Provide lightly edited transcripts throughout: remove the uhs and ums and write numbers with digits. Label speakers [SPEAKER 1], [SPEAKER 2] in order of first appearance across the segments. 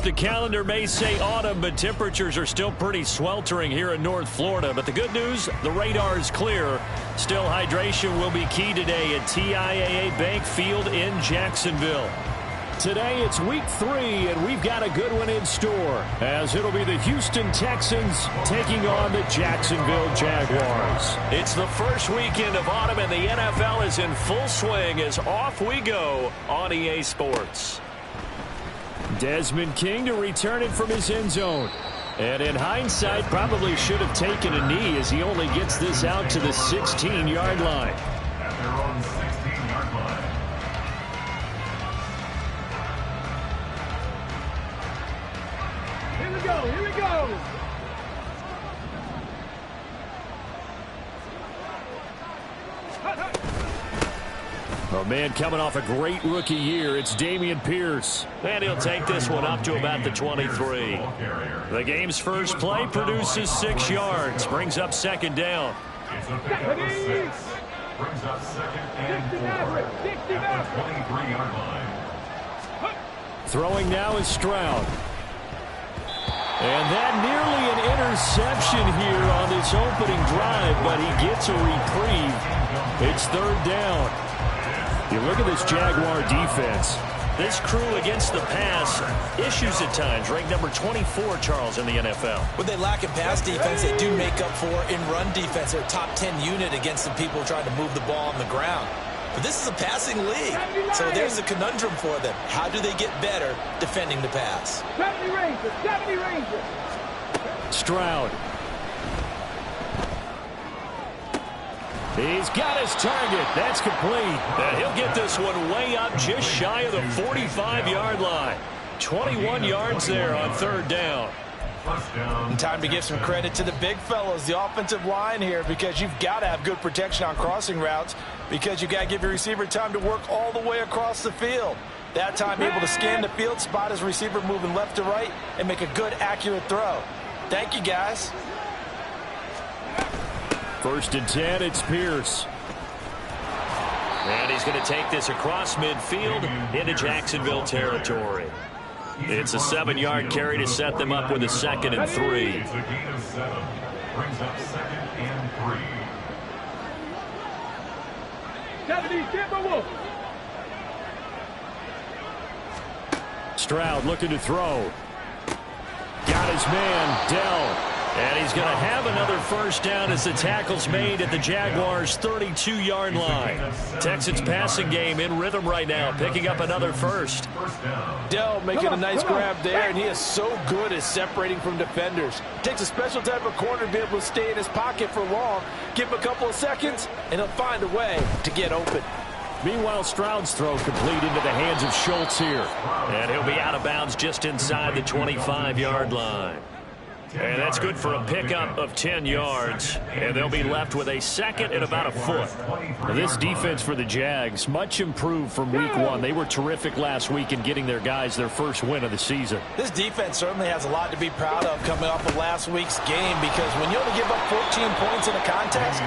[SPEAKER 1] the calendar may say autumn, but temperatures are still pretty sweltering here in North Florida. But the good news, the radar is clear. Still, hydration will be key today at TIAA Bank Field in Jacksonville. Today it's week 3, and we've got a good one in store, as it'll be the Houston Texans taking on the Jacksonville Jaguars. It's the first weekend of autumn, and the NFL is in full swing as off we go on EA Sports. Desmond King to return it from his end zone. And in hindsight, probably should have taken a knee as he only gets this out to the 16-yard line.
[SPEAKER 2] At their own 16-yard line.
[SPEAKER 3] Here we go, here we go.
[SPEAKER 1] A man coming off a great rookie year, it's Dameon Pierce. And he'll take this one up to about the 23. The game's first play produces 6 yards, brings up second down.
[SPEAKER 2] It's a pickup of 6. Brings up second and 4 at the 23-yard line.
[SPEAKER 1] Throwing now is Stroud. And that nearly an interception here on this opening drive, but he gets a reprieve. It's third down. You look at this Jaguar defense. This crew against the pass, issues at times, ranked number 24, Charles, in the NFL.
[SPEAKER 4] When they lack in pass defense, they do make up for in run defense. They're a top 10 unit against the people trying to move the ball on the ground. But this is a passing league, so there's a conundrum for them. How do they get better defending the pass?
[SPEAKER 3] 70 Rangers.
[SPEAKER 1] Stroud. He's got his target. That's complete. And he'll get this one way up just shy of the 45-yard line. 21 yards there on third down.
[SPEAKER 4] And time to give some credit to the big fellows, the offensive line here, because you've got to have good protection on crossing routes, because you've got to give your receiver time to work all the way across the field. That time able to scan the field, spot his receiver moving left to right, and make a good, accurate throw. Thank you, guys.
[SPEAKER 1] First and 10, it's Pierce. And he's going to take this across midfield into Jacksonville territory. It's a 7-yard carry to set them up with a second and 3.
[SPEAKER 2] It's a gain of 7. Brings up second and 3.
[SPEAKER 3] 70, Timber Wolf.
[SPEAKER 1] Stroud looking to throw. Got his man, Dell. And he's going to have another first down as the tackle's made at the Jaguars' 32-yard line. Texans passing game in rhythm right now, picking up another first.
[SPEAKER 4] Dell making a nice grab there, and he is so good at separating from defenders. Takes a special type of corner to be able to stay in his pocket for long. Give him a couple of seconds, and he'll find a way to get open.
[SPEAKER 1] Meanwhile, Stroud's throw complete into the hands of Schultz here. And he'll be out of bounds just inside the 25-yard line. And that's good for a pickup of 10 yards. And they'll be left with a second and about a foot. Now, this defense for the Jags, much improved from week 1. They were terrific last week in getting their guys their first win of the season.
[SPEAKER 4] This defense certainly has a lot to be proud of coming off of last week's game, because when you only give up 14 points in a contest,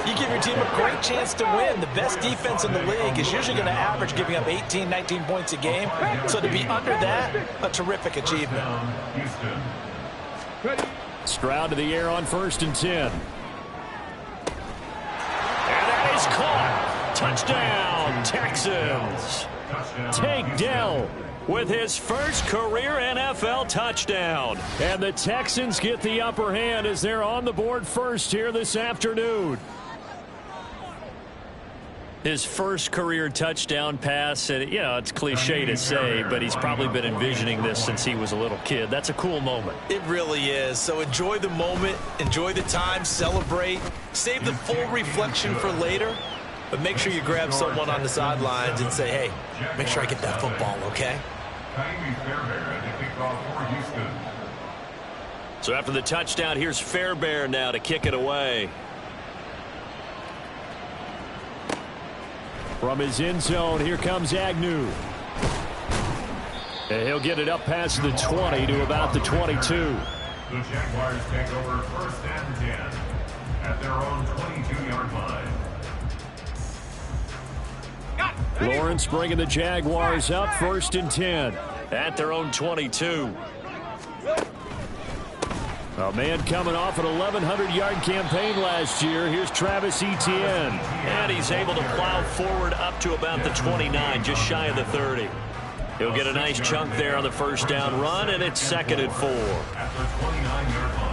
[SPEAKER 4] you give your team a great chance to win. The best defense in the league is usually going to average giving up 18, 19 points a game. So to be under that, a terrific achievement.
[SPEAKER 1] Stroud to the air on first and 10. And that is caught. Touchdown, Texans. Tank Dell with his first career NFL touchdown. And the Texans get the upper hand as they're on the board first here this afternoon. His first career touchdown pass, and you know, it's cliche to say, but he's probably been envisioning this since he was a little kid. That's a cool moment.
[SPEAKER 4] It really is. So enjoy the moment, enjoy the time, celebrate, save the full reflection for later, but make sure you grab someone on the sidelines and say, hey, make sure I get that football, okay?
[SPEAKER 1] So after the touchdown, here's Fairbairn now to kick it away. From his end zone, here comes Agnew. And he'll get it up past the 20 to about the 22.
[SPEAKER 2] The Jaguars take over first and 10 at their own 22-yard line.
[SPEAKER 1] Lawrence bringing the Jaguars up first and 10. at their own 22. A man coming off an 1,100-yard campaign last year. Here's Travis Etienne. And he's able to plow forward up to about the 29, just shy of the 30. He'll get a nice chunk there on the first down run, and it's 2nd and 4.
[SPEAKER 2] At the 29-yard line.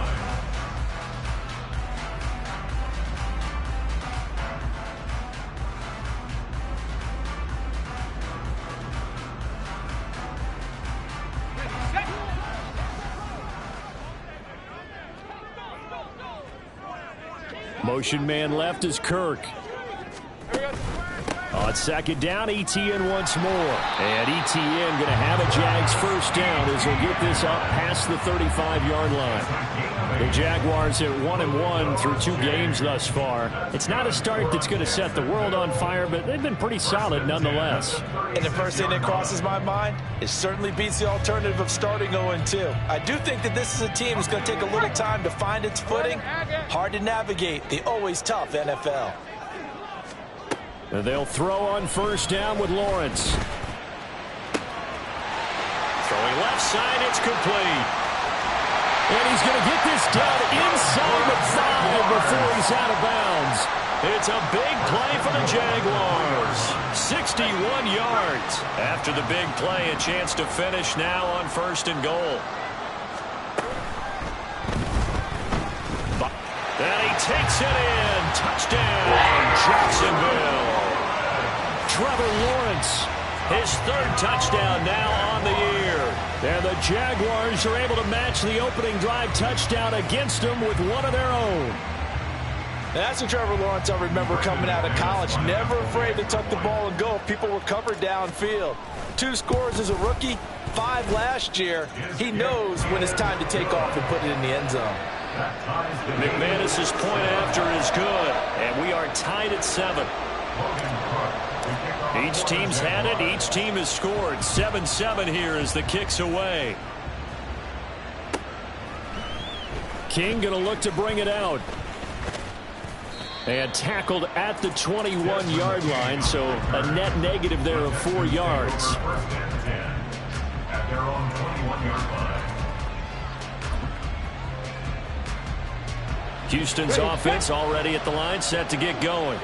[SPEAKER 1] Motion man left is Kirk. On 2nd down, Etienne once more. And Etienne going to have a Jags first down as he'll get this up past the 35-yard line. The Jaguars at 1-1 through 2 games thus far. It's not a start that's going to set the world on fire, but they've been pretty solid nonetheless.
[SPEAKER 4] And the first thing that crosses my mind, it certainly beats the alternative of starting 0-2. I do think that this is a team that's going to take a little time to find its footing. Hard to navigate the always tough NFL.
[SPEAKER 1] They'll throw on first down with Lawrence. Throwing left side, it's complete. And he's going to get this down inside the 5 before he's out of bounds. It's a big play for the Jaguars. 61 yards. After the big play, a chance to finish now on 1st and goal. And he takes it in. Touchdown, Jacksonville. Trevor Lawrence, his 3rd touchdown now on the year. And the Jaguars are able to match the opening drive touchdown against them with one of their own.
[SPEAKER 4] That's the Trevor Lawrence I remember coming out of college. Never afraid to tuck the ball and go. People were covered downfield. 2 scores as a rookie, 5 last year. He knows when it's time to take off and put it in the end zone.
[SPEAKER 1] McManus's point after is good, and we are tied at 7. Each team's had it. Each team has scored. 7-7 here as the kick's away. King going to look to bring it out. And tackled at the 21-yard line, so a net negative there of 4 yards.
[SPEAKER 2] At their own 21-yard line.
[SPEAKER 1] Houston's offense already at the line, set to get going.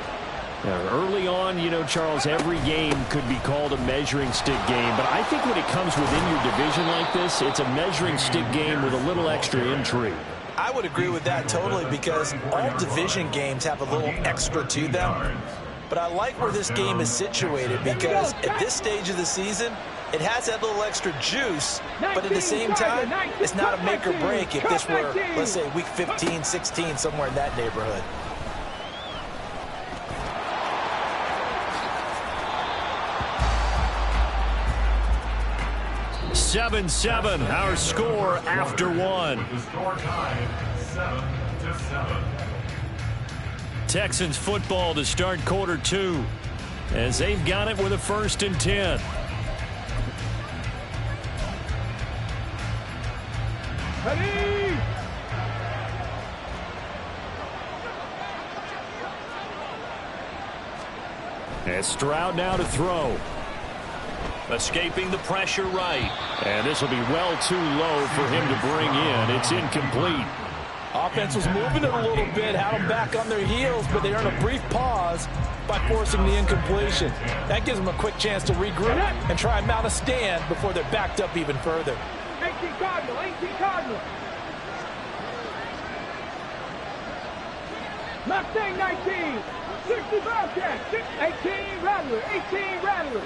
[SPEAKER 1] Now, early on, you know, Charles, every game could be called a measuring stick game. But I think when it comes within your division like this, it's a measuring stick game with a little extra intrigue.
[SPEAKER 4] I would agree with that totally because all division games have a little extra to them. But I like where this game is situated because at this stage of the season, it has that little extra juice, but at the same time, it's not a make or break if this were, let's say, week 15, 16, somewhere in that neighborhood.
[SPEAKER 1] Seven, our score after 1.
[SPEAKER 2] The score tied 7-7.
[SPEAKER 1] Texans football to start quarter 2 as they've got it with a 1st and 10.
[SPEAKER 3] Ready?
[SPEAKER 1] And Stroud now to throw. Escaping the pressure right. And this will be well too low for him to bring in. It's incomplete.
[SPEAKER 4] Offense was moving it a little bit, had them back on their heels, but they earned a brief pause by forcing the incompletion. That gives them a quick chance to regroup and try and mount a stand before they're backed up even further.
[SPEAKER 3] 18 Cardinal, 18 Cardinal. Mustang 19, 60 Bobcat, 18 Rattler, 18 Rattler.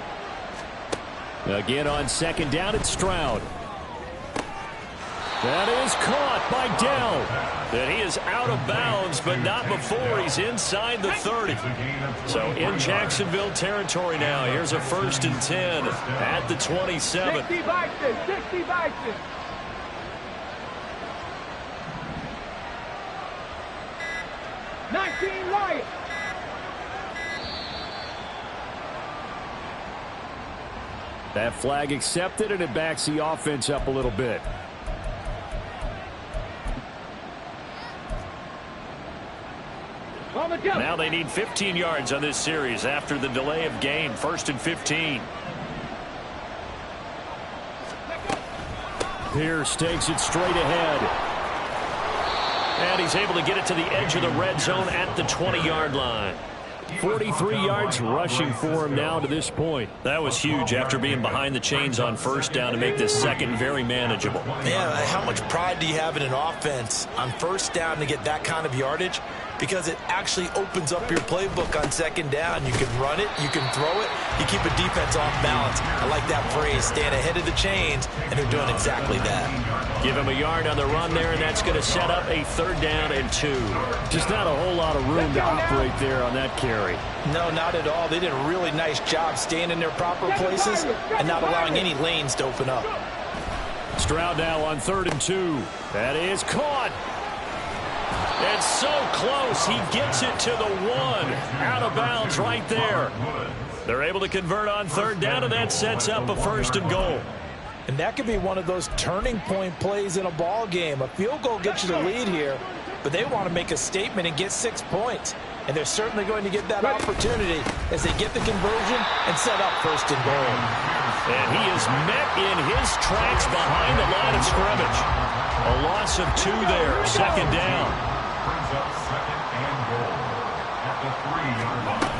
[SPEAKER 1] Again on 2nd down, it's Stroud. That is caught by Dell. And he is out of bounds, but not before he's inside the 30. So in Jacksonville territory now. Here's a 1st and 10 at the 27.
[SPEAKER 3] 60 Bison, 60 Bison. Lions.
[SPEAKER 1] That flag accepted, and it backs the offense up a little bit. Now they need 15 yards on this series after the delay of game. 1st and 15. Pierce takes it straight ahead. And he's able to get it to the edge of the red zone at the 20-yard line. 43 yards rushing for him now to this point. That was huge after being behind the chains on first down to make this second very manageable.
[SPEAKER 4] Yeah, how much pride do you have in an offense on first down to get that kind of yardage? Because it actually opens up your playbook on second down. You can run it, you can throw it, you keep a defense off balance. I like that phrase, staying ahead of the chains, and they're doing exactly that.
[SPEAKER 1] Give him a yard on the run there, and that's going to set up a 3rd down and 2. Just not a whole lot of room to operate there on that carry.
[SPEAKER 4] No, not at all. They did a really nice job staying in their proper places and not allowing any lanes to open up.
[SPEAKER 1] Stroud now on 3rd and 2. That is caught. It's so close. He gets it to the 1. Out of bounds right there. They're able to convert on 3rd down, and that sets up a 1st and goal.
[SPEAKER 4] And that could be one of those turning point plays in a ball game. A field goal gets you the lead here, but they want to make a statement and get 6 points. And they're certainly going to get that opportunity as they get the conversion and set up 1st and goal.
[SPEAKER 1] And he is met in his tracks behind the line of scrimmage. A loss of 2 there. 2nd down.
[SPEAKER 2] Brings up 2nd and goal at the 3-yard line.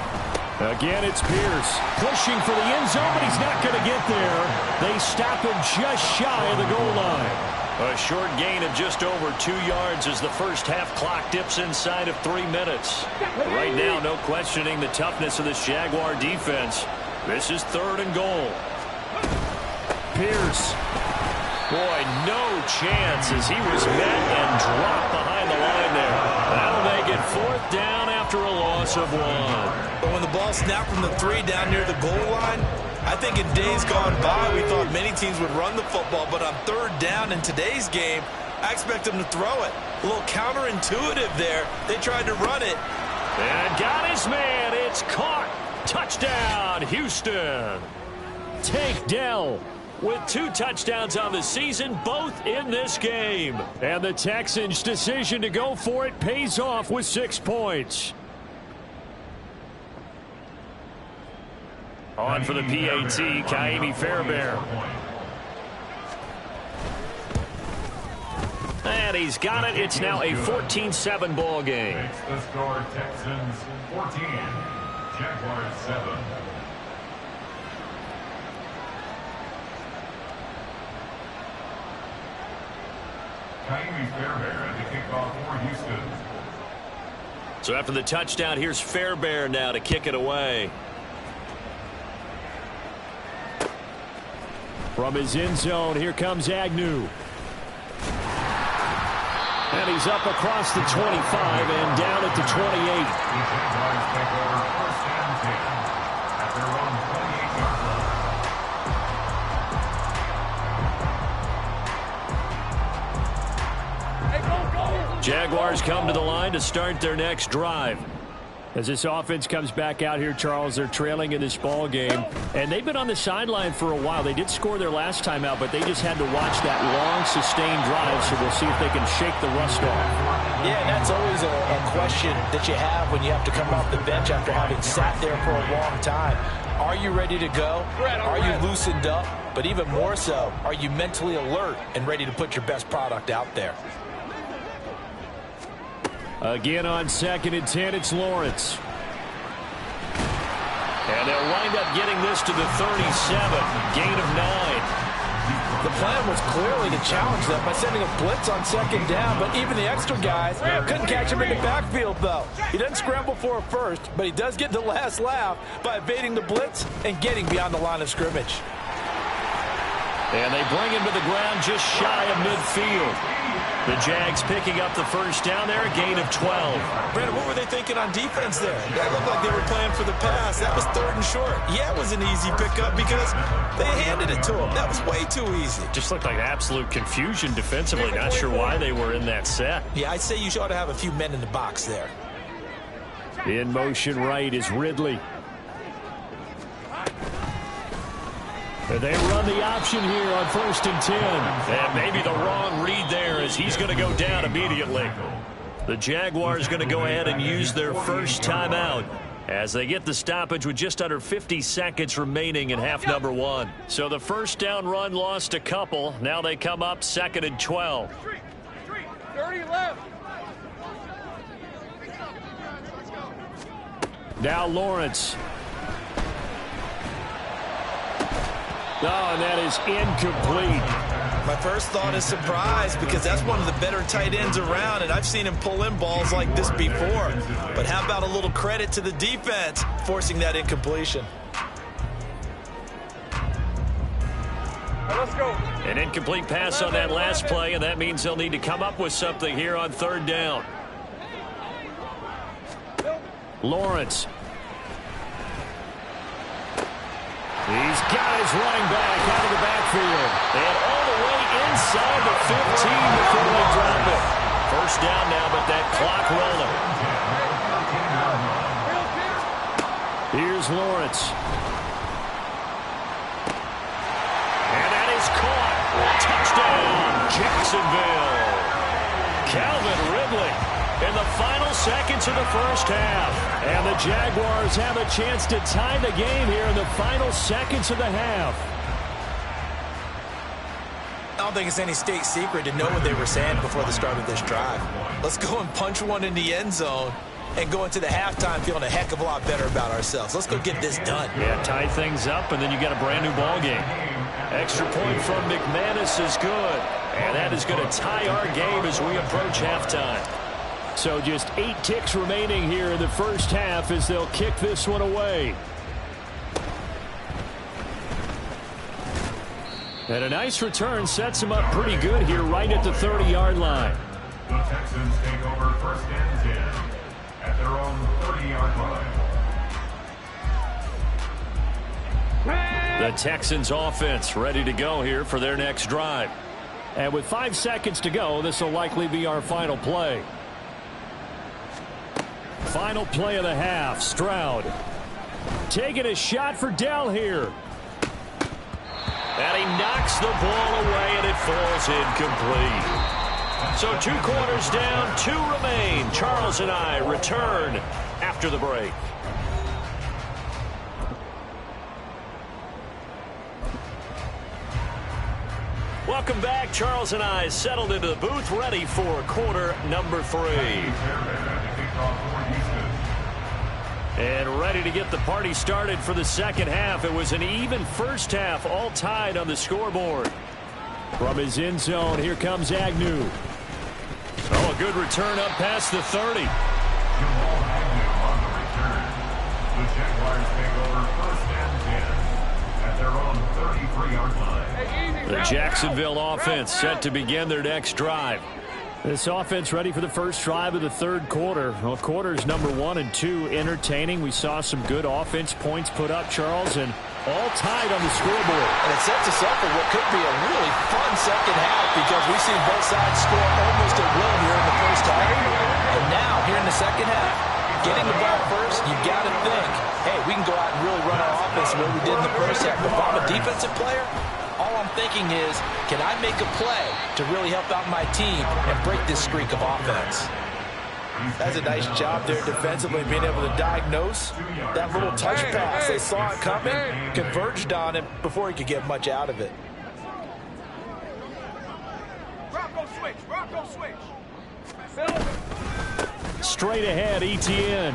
[SPEAKER 1] Again, it's Pierce pushing for the end zone, but he's not going to get there. They stop him just shy of the goal line. A short gain of just over 2 yards as the first half clock dips inside of 3 minutes. But right now, no questioning the toughness of this Jaguar defense. This is 3rd and goal. Pierce. Boy, no chance as he was met and dropped behind the line there. That'll make it 4th down after a loss of 1.
[SPEAKER 4] But when the ball snapped from the 3 down near the goal line, I think in days gone by, we thought many teams would run the football, but on 3rd down in today's game, I expect them to throw it. A little counterintuitive there. They tried to run it.
[SPEAKER 1] And got his man. It's caught. Touchdown, Houston. Tank Dell with 2 touchdowns on the season, both in this game. And the Texans' decision to go for it pays off with 6 points. On for the PAT, Kaimi Fairbairn. And he's got it. It's now a 14-7 ball game.
[SPEAKER 2] It's the score, Texans 14, Jaguars 7. Kaimi Fairbairn at the kickoff for Houston.
[SPEAKER 1] So after the touchdown, here's Fairbairn now to kick it away. From his end zone, here comes Agnew. And he's up across the 25 and down at the 28.
[SPEAKER 2] The Jaguars take over 1st and 10 at their own 28-yard line.
[SPEAKER 1] Jaguars come to the line to start their next drive. As this offense comes back out here, Charles, they're trailing in this ball game. And they've been on the sideline for a while. They did score their last time out, but they just had to watch that long, sustained drive. So we'll see if they can shake the rust off.
[SPEAKER 4] Yeah, and that's always a question that you have when you have to come off the bench after having sat there for a long time. Are you ready to go? Are you loosened up? But even more so, are you mentally alert and ready to put your best product out there?
[SPEAKER 1] Again on 2nd and 10, it's Lawrence. And they'll wind up getting this to the 37, gain of 9.
[SPEAKER 4] The plan was clearly to challenge them by sending a blitz on 2nd down, but even the extra guys couldn't catch him in the backfield, though. He doesn't scramble for a first, but he does get the last laugh by evading the blitz and getting beyond the line of scrimmage.
[SPEAKER 1] And they bring him to the ground just shy of midfield. The Jags picking up the 1st down there, a gain of 12.
[SPEAKER 4] Brandon, what were they thinking on defense there? That looked like they were playing for the pass. That was 3rd and short. Yeah, it was an easy pickup because they handed it to him. That was way too easy.
[SPEAKER 1] Just looked like absolute confusion defensively. Not sure why they were in that set.
[SPEAKER 4] Yeah, I'd say you ought to have a few men in the box there.
[SPEAKER 1] In motion right is Ridley. They run the option here on 1st and 10. And maybe the wrong read there as he's going to go down immediately. The Jaguars going to go ahead and use their first timeout. as they get the stoppage with just under 50 seconds remaining in half number one. So the first down run lost a couple. Now they come up 2nd and 12.
[SPEAKER 3] 30 left.
[SPEAKER 1] Now Lawrence. Oh, and that is incomplete.
[SPEAKER 4] My first thought is surprise, because that's one of the better tight ends around, and I've seen him pull in balls like this before. But how about a little credit to the defense forcing that incompletion?
[SPEAKER 3] Let's go.
[SPEAKER 1] An incomplete pass on that last play, and that means they'll need to come up with something here on 3rd down. Lawrence. He's got his running back out of the backfield. And all the way inside the 15 before they drop it. First down now, but that clock rolling. Here's Lawrence. And that is caught. Touchdown, Jacksonville. Calvin Ridley in the final seconds of the first half. And the Jaguars have a chance to tie the game here in the final seconds of the half.
[SPEAKER 4] I don't think it's any state secret to know what they were saying before the start of this drive. Let's go and punch one in the end zone and go into the halftime feeling a heck of a lot better about ourselves. Let's go get this done.
[SPEAKER 1] Yeah, tie things up, and then you got a brand new ball game. Extra point from McManus is good. And that is going to tie our game as we approach halftime. So just 8 ticks remaining here in the first half as they'll kick this one away. And a nice return sets them up pretty good here right at the 30-yard line.
[SPEAKER 2] The Texans take over 1st and 10 at their own 30-yard line.
[SPEAKER 1] The Texans offense ready to go here for their next drive. And with 5 seconds to go, this will likely be our final play. Final play of the half. Stroud taking a shot for Dell here. And he knocks the ball away, and it falls incomplete. So 2 quarters down, 2 remain. Charles and I return after the break. Welcome back. Charles and I settled into the booth, ready for quarter number 3. And ready to get the party started for the second half. It was an even first half, all tied on the scoreboard. From his end zone, here comes Agnew. Oh, a good return up past the 30.
[SPEAKER 2] The Jaguars take over 1st and 10 at their own 33-yard line.
[SPEAKER 1] The Jacksonville offense set to begin their next drive. This offense ready for the first drive of the 3rd quarter. Well, quarters number 1 and 2 entertaining. We saw some good offense points put up, Charles, and all tied on the scoreboard.
[SPEAKER 4] And it sets us up for what could be a really fun second half, because we've seen both sides score almost at will here in the first half. And now, here in the second half, getting the ball first, you got to think, hey, we can go out and really run our offense the way we did in the first half. If I'm a defensive player, all I'm thinking is, can I make a play to really help out my team and break this streak of offense? That's a nice job there defensively, being able to diagnose that little touch pass. They saw it coming, converged on it before he could get much out of it.
[SPEAKER 3] Rocco switch.
[SPEAKER 1] Straight ahead, ETN.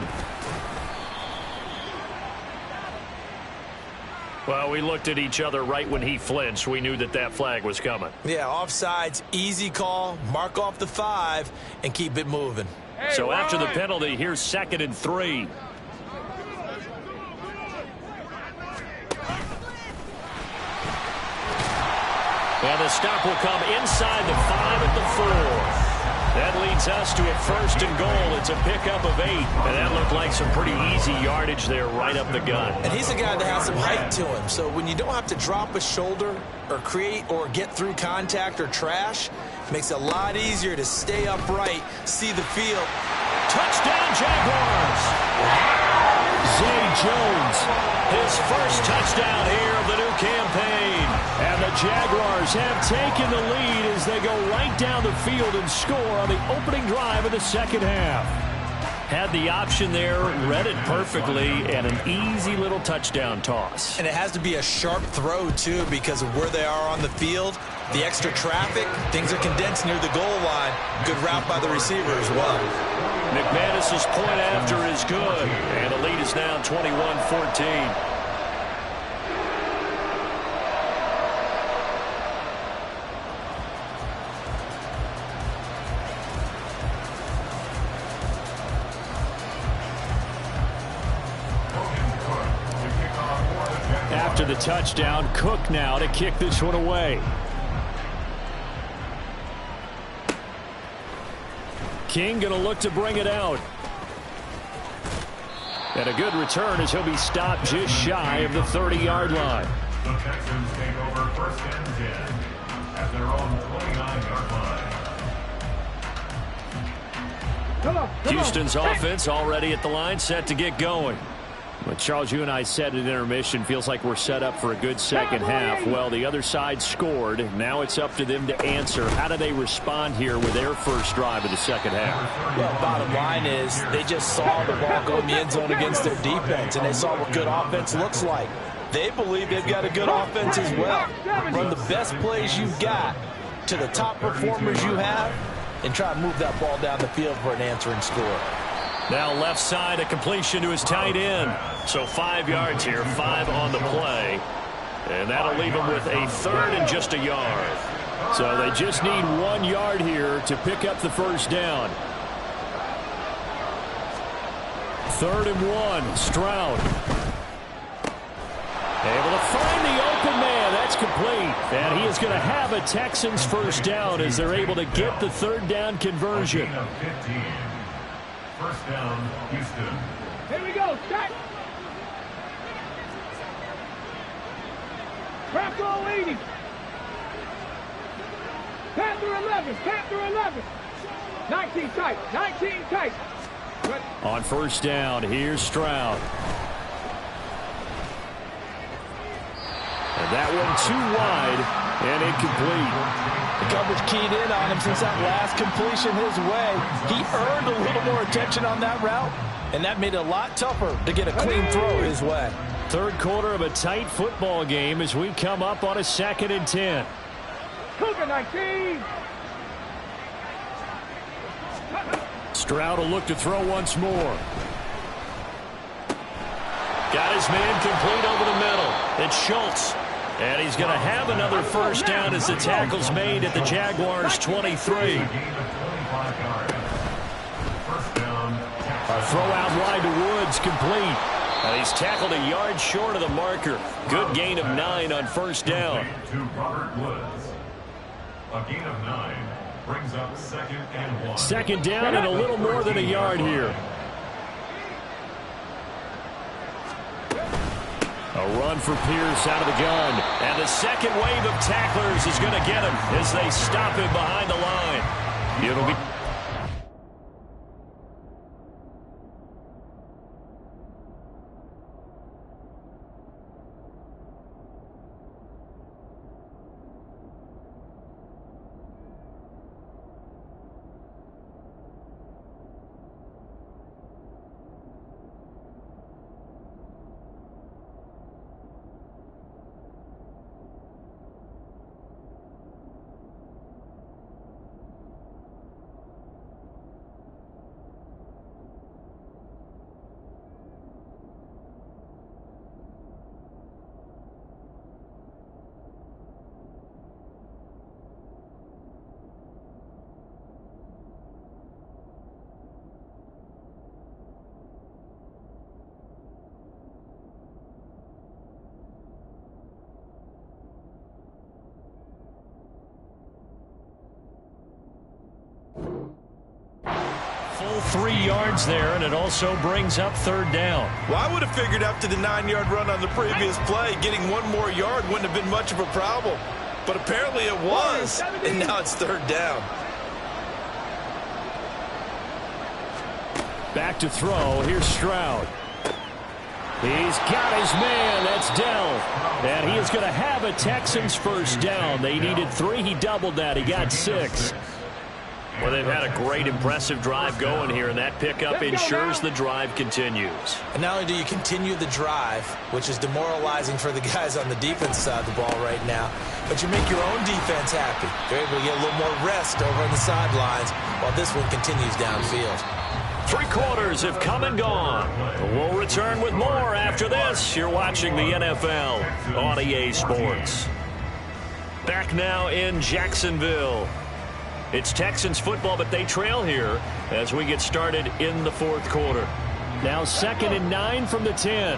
[SPEAKER 1] Well, we looked at each other right when he flinched. We knew that that flag was coming.
[SPEAKER 4] Yeah, offsides, easy call, mark off the 5, and keep it moving.
[SPEAKER 1] So after the penalty, here's 2nd and 3. And the stop will come inside the 5 at the 4. That leads us to a 1st and goal. It's a pickup of 8. And that looked like some pretty easy yardage there right up the gut.
[SPEAKER 4] And he's a guy that has some height to him. So when you don't have to drop a shoulder or create or get through contact or trash, it makes it a lot easier to stay upright, see the field.
[SPEAKER 1] Touchdown, Jaguars! Zay Jones, his first touchdown here of the new campaign. And the Jaguars have taken the lead as they go right down the field and score on the opening drive of the second half. Had the option there, read it perfectly, and an easy little touchdown toss.
[SPEAKER 4] And it has to be a sharp throw, too, because of where they are on the field. The extra traffic, things are condensed near the goal line. Good route by the receiver as well.
[SPEAKER 1] McManus's point after is good, and the lead is now 21-14. After the touchdown, Cook now to kick this one away. King going to look to bring it out. And a good return as he'll be stopped just shy of the 30-yard line.
[SPEAKER 2] The Texans take over 1st and 10 at their own 29-yard line.
[SPEAKER 1] Houston's offense already at the line, set to get going. But Charles, you and I said at intermission, feels like we're set up for a good second half. Well, the other side scored. Now it's up to them to answer. How do they respond here with their first drive of the second half?
[SPEAKER 4] Well, bottom line is they just saw the ball go in the end zone against their defense, and they saw what good offense looks like. They believe they've got a good offense as well. Run the best plays you've got to the top performers you have, and try to move that ball down the field for an answering score.
[SPEAKER 1] Now left side, a completion to his tight end. So 5 yards here, 5 on the play. And that'll leave him with a 3rd and just a yard. So they just need 1 yard here to pick up the first down. 3rd and 1, Stroud. Able to find the open man. That's complete. And he is going to have a Texans first down as they're able to get the 3rd down conversion.
[SPEAKER 2] 1st down, Houston.
[SPEAKER 3] Here we go, stack. Craft roll 80. Panther 11, Panther 11. 19 tight, 19 tight. Good.
[SPEAKER 1] On 1st down, here's Stroud. And that one too wide and incomplete.
[SPEAKER 4] The coverage keyed in on him since that last completion his way. He earned a little more attention on that route, and that made it a lot tougher to get a clean throw his way.
[SPEAKER 1] 3rd quarter of a tight football game as we come up on a 2nd and 10.
[SPEAKER 3] Cougar 19.
[SPEAKER 1] Stroud will look to throw once more. Got his man complete over the middle. It's Schultz. And he's going to have another first down as the tackle's made at the Jaguars' 23. A throw out wide to Woods, complete. And he's tackled a yard short of the marker. Good gain of 9 on 1st down.
[SPEAKER 2] To Robert Woods. A gain of 9 brings up 2nd and 1.
[SPEAKER 1] 2nd down and a little more than a yard here. A run for Pierce out of the gun. And the second wave of tacklers is going to get him as they stop him behind the line. It'll be... Full 3 yards there, and it also brings up 3rd down.
[SPEAKER 4] Well, I would have figured after the 9-yard run on the previous play, getting 1 more yard wouldn't have been much of a problem. But apparently it was, and now it's 3rd down.
[SPEAKER 1] Back to throw. Here's Stroud. He's got his man. That's Dell. And he is going to have a Texans first down. They needed 3. He doubled that. He got 6. Well, they've had a great, impressive drive going here, and that pickup ensures the drive continues.
[SPEAKER 4] And not only do you continue the drive, which is demoralizing for the guys on the defense side of the ball right now, but you make your own defense happy. They're able to get a little more rest over on the sidelines while this one continues downfield.
[SPEAKER 1] 3 quarters have come and gone. We'll return with more after this. You're watching the NFL on EA Sports. Back now in Jacksonville. It's Texans football, but they trail here as we get started in the 4th quarter. Now 2nd and 9 from the 10.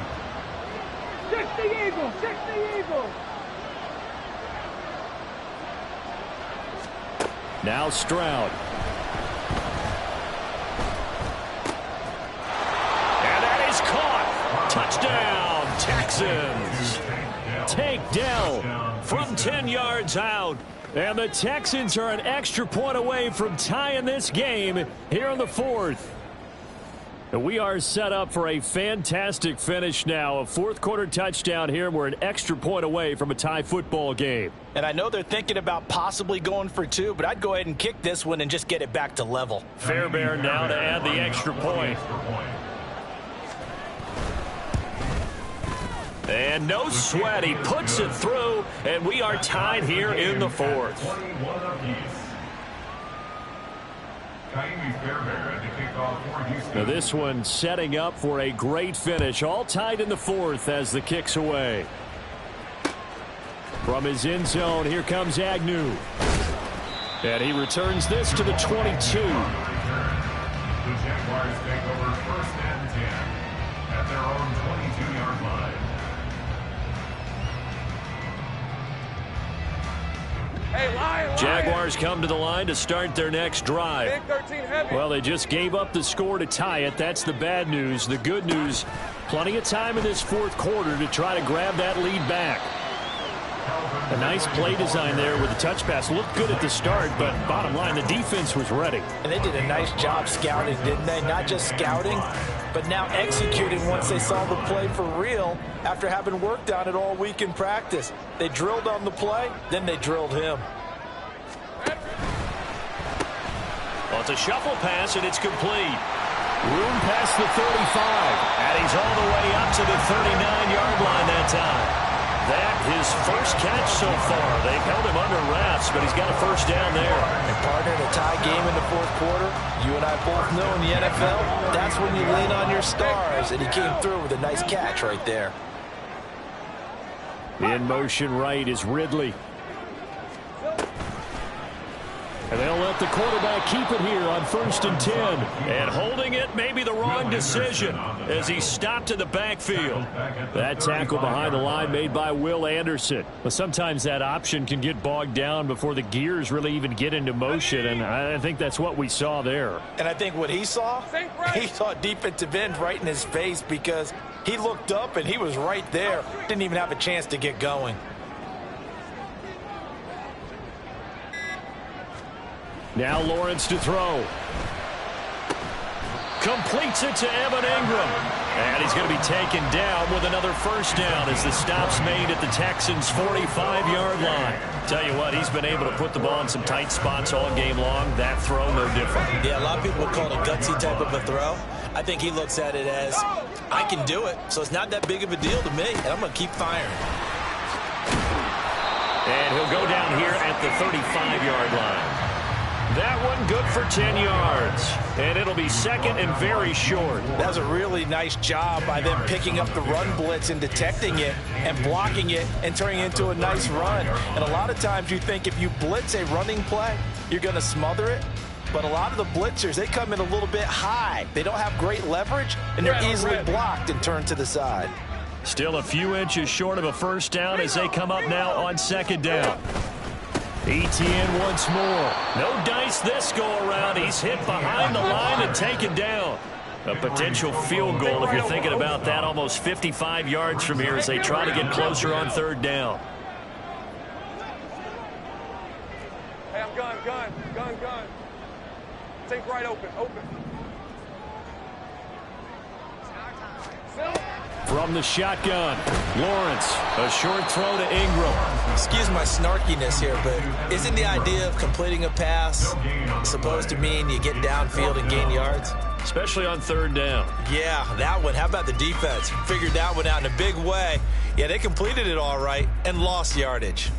[SPEAKER 3] 60 Eagles, 60 Eagles.
[SPEAKER 1] Now Stroud. And that is caught. Touchdown, Texans. Takedown from 10 yards out. And the Texans are an extra point away from tying this game here in the 4th. And we are set up for a fantastic finish now. A 4th quarter touchdown here. We're an extra point away from a tie football game.
[SPEAKER 4] And I know they're thinking about possibly going for 2, but I'd go ahead and kick this one and just get it back to level.
[SPEAKER 1] Fairbairn now to add the extra point. And no sweat, he puts it through, and we are tied here in the 4th. Now this one setting up for a great finish, all tied in the 4th as the kick's away. From his end zone, here comes Agnew. And he returns this to the 22.
[SPEAKER 2] The Jaguars take over 1st and 10 at their own 22-yard line.
[SPEAKER 3] Hey, Lion.
[SPEAKER 1] Jaguars come to the line to start their next drive.
[SPEAKER 3] Big 13 heavy.
[SPEAKER 1] Well, they just gave up the score to tie it. That's the bad news. The good news, plenty of time in this 4th quarter to try to grab that lead back. A nice play design there with the touch pass. Looked good at the start, but bottom line, the defense was ready.
[SPEAKER 4] And they did a nice job scouting, didn't they? Not just scouting, but now executing once they saw the play for real after having worked on it all week in practice. They drilled on the play, then they drilled him.
[SPEAKER 1] Well, it's a shuffle pass, and it's complete. Room past the 35, and he's all the way up to the 39-yard line that time. That his first catch so far. They've held him under wraps, but he's got a first down there.
[SPEAKER 4] And partner, in a tie game in the 4th quarter, you and I both know in the NFL, that's when you lean on your stars, and he came through with a nice catch right there.
[SPEAKER 1] In motion right is Ridley. And they'll let the quarterback keep it here on 1st and 10. And holding it may be the wrong decision as he stopped in the backfield. That tackle behind the line made by Will Anderson. But sometimes that option can get bogged down before the gears really even get into motion, and I think that's what we saw there.
[SPEAKER 4] And I think what he saw defensive end right in his face because he looked up and he was right there. Didn't even have a chance to get going.
[SPEAKER 1] Now Lawrence to throw. Completes it to Evan Ingram. And he's going to be taken down with another first down as the stop's made at the Texans' 45-yard line. Tell you what, he's been able to put the ball in some tight spots all game long. That throw, no different.
[SPEAKER 4] Yeah, a lot of people would call it a gutsy type of a throw. I think he looks at it as, I can do it, so it's not that big of a deal to me, and I'm going to keep firing.
[SPEAKER 1] And he'll go down here at the 35-yard line. That one good for 10 yards. And it'll be 2nd and very short.
[SPEAKER 4] That was a really nice job by them picking up the run blitz and detecting it and blocking it and turning it into a nice run. And a lot of times you think if you blitz a running play, you're going to smother it. But a lot of the blitzers, they come in a little bit high. They don't have great leverage, and they're easily blocked and turned to the side.
[SPEAKER 1] Still a few inches short of a first down as they come up now on 2nd down. ETN once more. No dice this go around. He's hit behind the line and taken down. A potential field goal if you're thinking about that. Almost 55 yards from here as they try to get closer on 3rd down.
[SPEAKER 3] Hey, I'm gun. Take right open.
[SPEAKER 1] From the shotgun, Lawrence, a short throw to Ingram.
[SPEAKER 4] Excuse my snarkiness here, but isn't the idea of completing a pass supposed to mean you get downfield and gain yards?
[SPEAKER 1] Especially on third down.
[SPEAKER 4] Yeah, that one. How about the defense? Figured that one out in a big way. Yeah, they completed it all right and lost yardage.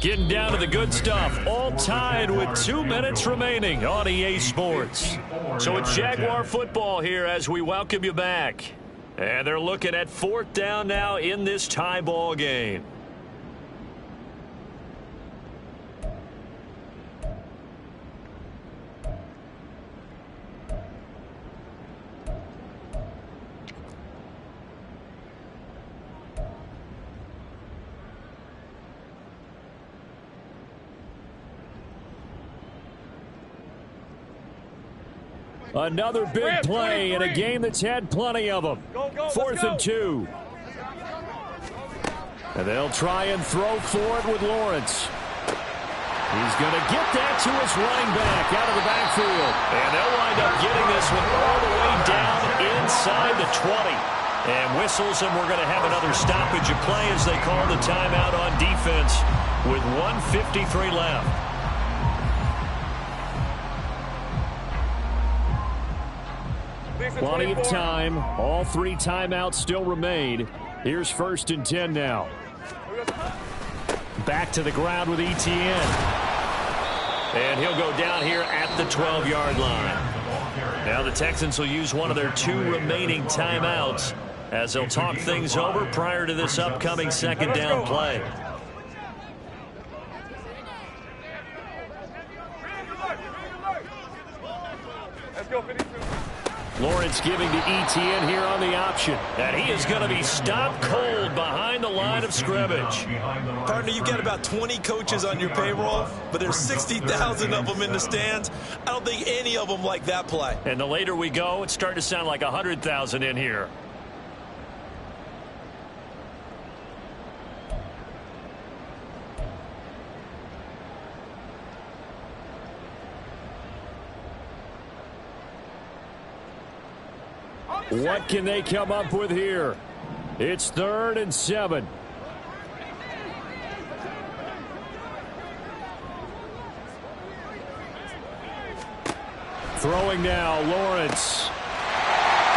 [SPEAKER 1] Getting down to the good stuff. All tied with 2 minutes remaining on EA Sports. So it's Jaguar football here as we welcome you back. And they're looking at fourth down now in this tie ball game. Another big play in a game that's had plenty of them. 4th and 2. And they'll try and throw for it with Lawrence. He's going to get that to his running back out of the backfield. And they'll wind up getting this one all the way down inside the 20. And whistles, and we're going to have another stoppage of play as they call the timeout on defense with 1:53 left. Plenty of time. All 3 timeouts still remain. Here's 1st and 10 now. Back to the ground with Etienne. And he'll go down here at the 12-yard line. Now the Texans will use one of their 2 remaining timeouts as they'll talk things over prior to this upcoming 2nd down play.
[SPEAKER 3] Let's go, 52.
[SPEAKER 1] Lawrence giving to Etienne here on the option. And he is going to be stopped cold behind the line of scrimmage.
[SPEAKER 4] Partner, you've got about 20 coaches on your payroll, but there's 60,000 of them in the stands. I don't think any of them like that play.
[SPEAKER 1] And the later we go, it's starting to sound like 100,000 in here. What can they come up with here? It's 3rd and 7. Throwing now, Lawrence.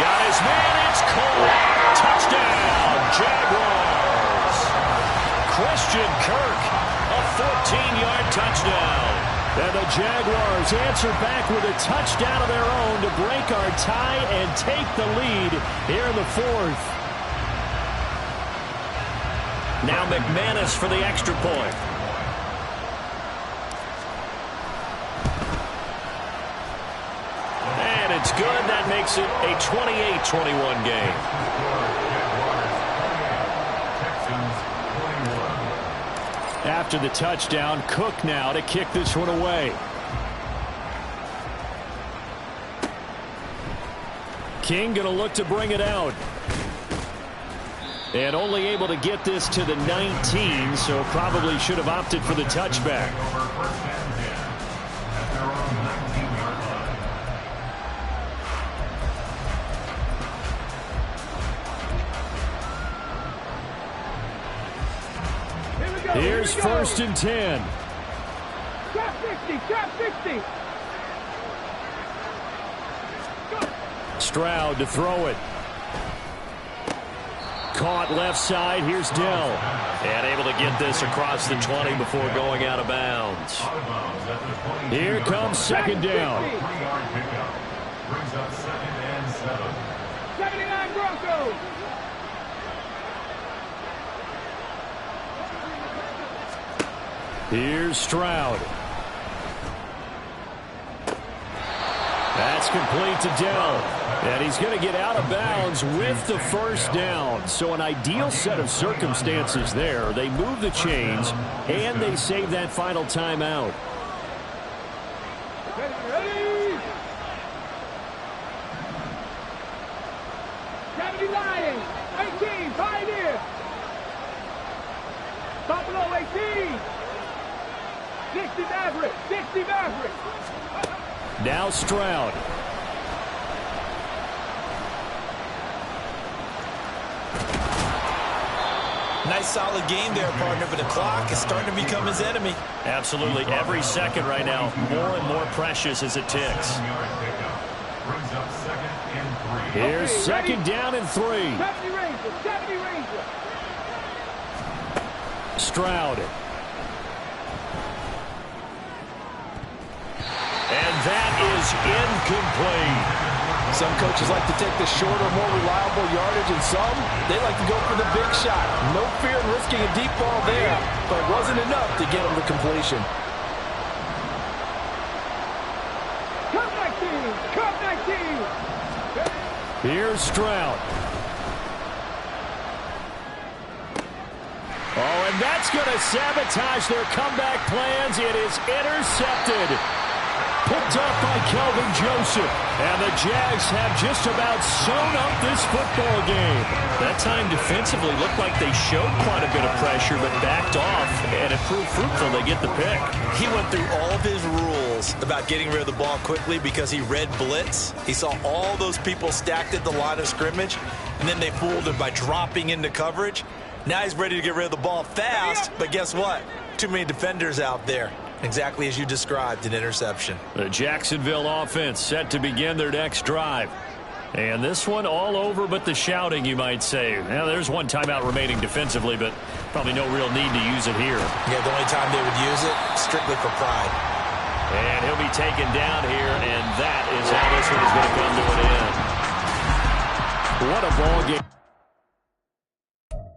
[SPEAKER 1] Got his man, it's caught. Touchdown, Jaguars. Christian Kirk, a 14-yard touchdown. And the Jaguars answer back with a touchdown of their own to break our tie and take the lead here in the 4th. Now McManus for the extra point. And it's good. That makes it a 28-21 game. After the touchdown, Cook now to kick this one away. King going to look to bring it out. And only able to get this to the 19, so probably should have opted for the touchback. Here's 1st and 10.
[SPEAKER 3] Trap 60, trap 60.
[SPEAKER 1] Stroud to throw it. Caught left side. Here's Dell. And able to get this across the 20 before going out of bounds. Here comes 2nd down.
[SPEAKER 2] 3-yard pickup. Brings up 2nd and 7.
[SPEAKER 3] 79 Broncos.
[SPEAKER 1] Here's Stroud. That's complete to Dell. And he's going to get out of bounds with the 1st down. So an ideal set of circumstances there. They move the chains, and they save that final timeout.
[SPEAKER 3] Ready. 70 Lions. 18 Pioneers. Buffalo 18. 60 Maverick. 60 Maverick.
[SPEAKER 1] Now Stroud.
[SPEAKER 4] Nice solid game there, partner, but the clock is starting to become his enemy.
[SPEAKER 1] Absolutely. Every second right now, more and more precious as it ticks. Here's second down and 3.
[SPEAKER 3] 70 Ranger, 70 Ranger.
[SPEAKER 1] Stroud. And that is incomplete.
[SPEAKER 4] Some coaches like to take the shorter, more reliable yardage, and some, they like to go for the big shot. No fear in risking a deep ball there, but it wasn't enough to get him to completion.
[SPEAKER 3] Come 19, come 19.
[SPEAKER 1] Here's Stroud. Oh, and that's going to sabotage their comeback plans. It is intercepted. Picked up by Kelvin Joseph. And the Jags have just about sewn up this football game. That time defensively looked like they showed quite a bit of pressure, but backed off, and it proved fruitful. They get the pick.
[SPEAKER 4] He went through all of his rules about getting rid of the ball quickly because he read blitz. He saw all those people stacked at the line of scrimmage, and then they fooled him by dropping into coverage. Now he's ready to get rid of the ball fast, but guess what? Too many defenders out there. Exactly as you described, an interception.
[SPEAKER 1] The Jacksonville offense set to begin their next drive. And this one all over but the shouting, you might say. Now, there's one timeout remaining defensively, but probably no real need to use it here.
[SPEAKER 4] Yeah, the only time they would use it, strictly for pride.
[SPEAKER 1] And he'll be taken down here, and that is how this one is going to come to an end. What a ball game.